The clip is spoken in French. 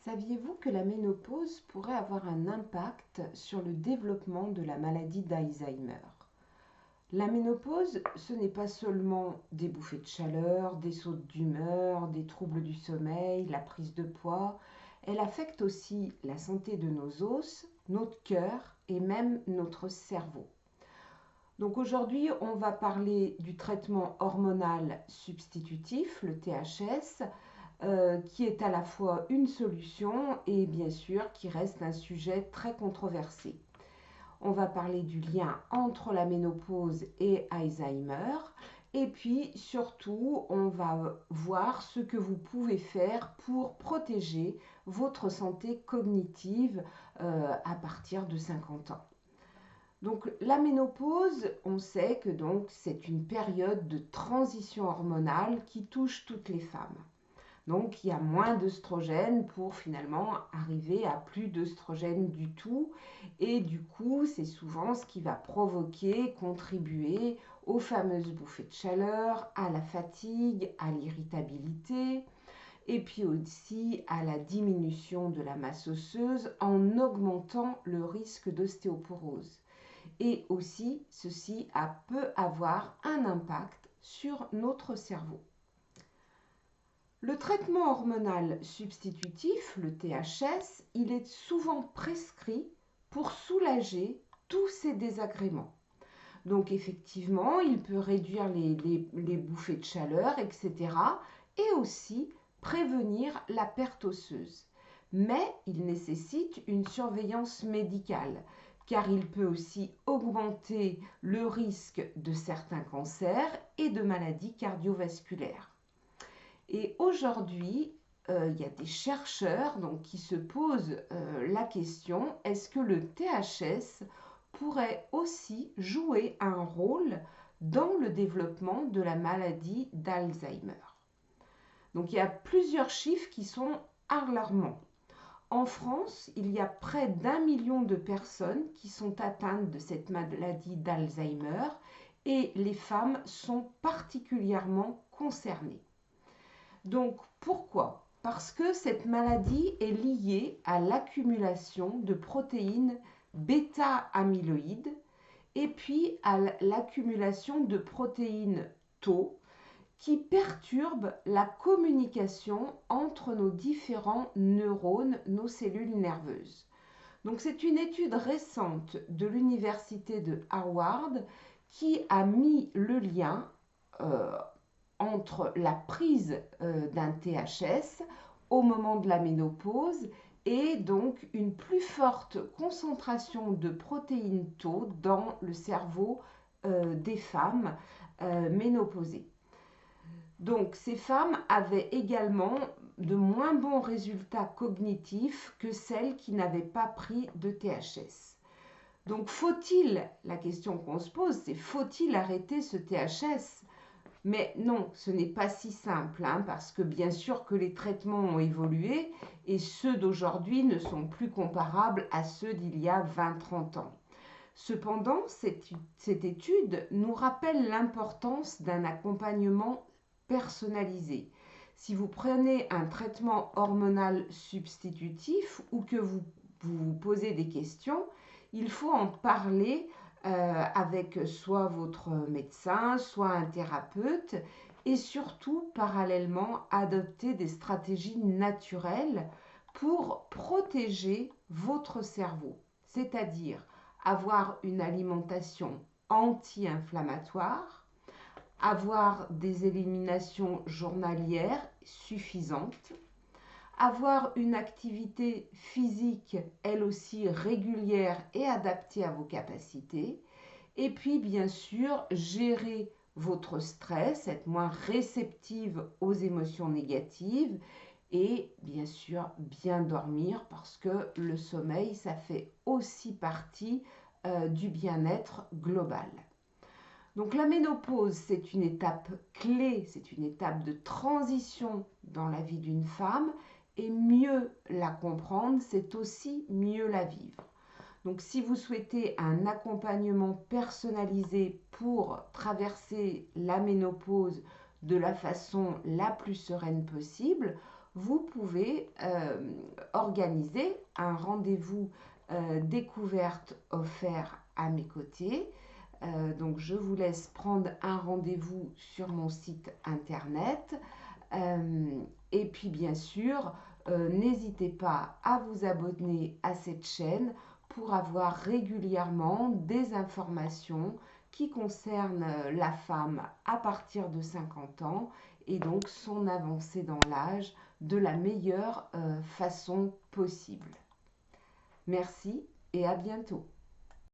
Saviez-vous que la ménopause pourrait avoir un impact sur le développement de la maladie d'Alzheimer? La ménopause, ce n'est pas seulement des bouffées de chaleur, des sautes d'humeur, des troubles du sommeil, la prise de poids. Elle affecte aussi la santé de nos os, notre cœur et même notre cerveau. Donc aujourd'hui, on va parler du traitement hormonal substitutif, le THS, qui est à la fois une solution et bien sûr qui reste un sujet très controversé. On va parler du lien entre la ménopause et Alzheimer. Et puis surtout, on va voir ce que vous pouvez faire pour protéger votre santé cognitive à partir de 50 ans. Donc la ménopause, on sait que donc c'est une période de transition hormonale qui touche toutes les femmes. Donc il y a moins d'œstrogènes pour finalement arriver à plus d'œstrogènes du tout. Et du coup, c'est souvent ce qui va provoquer, contribuer aux fameuses bouffées de chaleur, à la fatigue, à l'irritabilité, et puis aussi à la diminution de la masse osseuse en augmentant le risque d'ostéoporose. Et aussi, ceci peut avoir un impact sur notre cerveau. Le traitement hormonal substitutif, le THS, il est souvent prescrit pour soulager tous ces désagréments. Donc effectivement, il peut réduire les bouffées de chaleur, etc. et aussi prévenir la perte osseuse. Mais il nécessite une surveillance médicale, car il peut aussi augmenter le risque de certains cancers et de maladies cardiovasculaires. Et aujourd'hui, il y a des chercheurs qui se posent la question, est-ce que le THS pourrait aussi jouer un rôle dans le développement de la maladie d'Alzheimer? Donc il y a plusieurs chiffres qui sont alarmants. En France, il y a près d'1 million de personnes qui sont atteintes de cette maladie d'Alzheimer et les femmes sont particulièrement concernées. Donc pourquoi? Parce que cette maladie est liée à l'accumulation de protéines bêta-amyloïdes et puis à l'accumulation de protéines tau qui perturbent la communication entre nos différents neurones, nos cellules nerveuses. Donc c'est une étude récente de l'université de Harvard qui a mis le lien entre la prise d'un THS au moment de la ménopause et donc une plus forte concentration de protéines tau dans le cerveau des femmes ménopausées. Donc ces femmes avaient également de moins bons résultats cognitifs que celles qui n'avaient pas pris de THS. Donc la question qu'on se pose, c'est faut-il arrêter ce THS? Mais non, ce n'est pas si simple, parce que bien sûr que les traitements ont évolué et ceux d'aujourd'hui ne sont plus comparables à ceux d'il y a 20-30 ans. Cependant, cette étude nous rappelle l'importance d'un accompagnement personnalisé. Si vous prenez un traitement hormonal substitutif ou que vous vous posez des questions, il faut en parler avec soit votre médecin, soit un thérapeute et surtout parallèlement adopter des stratégies naturelles pour protéger votre cerveau, c'est-à-dire avoir une alimentation anti-inflammatoire, avoir des éliminations journalières suffisantes, avoir une activité physique, elle aussi régulière et adaptée à vos capacités, et puis bien sûr gérer votre stress, être moins réceptive aux émotions négatives et bien sûr bien dormir parce que le sommeil, ça fait aussi partie du bien-être global. Donc la ménopause, c'est une étape clé, c'est une étape de transition dans la vie d'une femme et mieux la comprendre, c'est aussi mieux la vivre. Donc si vous souhaitez un accompagnement personnalisé pour traverser la ménopause de la façon la plus sereine possible, vous pouvez organiser un rendez-vous découverte offert à mes côtés. Donc je vous laisse prendre un rendez-vous sur mon site internet. Et puis bien sûr, n'hésitez pas à vous abonner à cette chaîne pour avoir régulièrement des informations qui concernent la femme à partir de 50 ans et donc son avancée dans l'âge de la meilleure façon possible. Merci et à bientôt.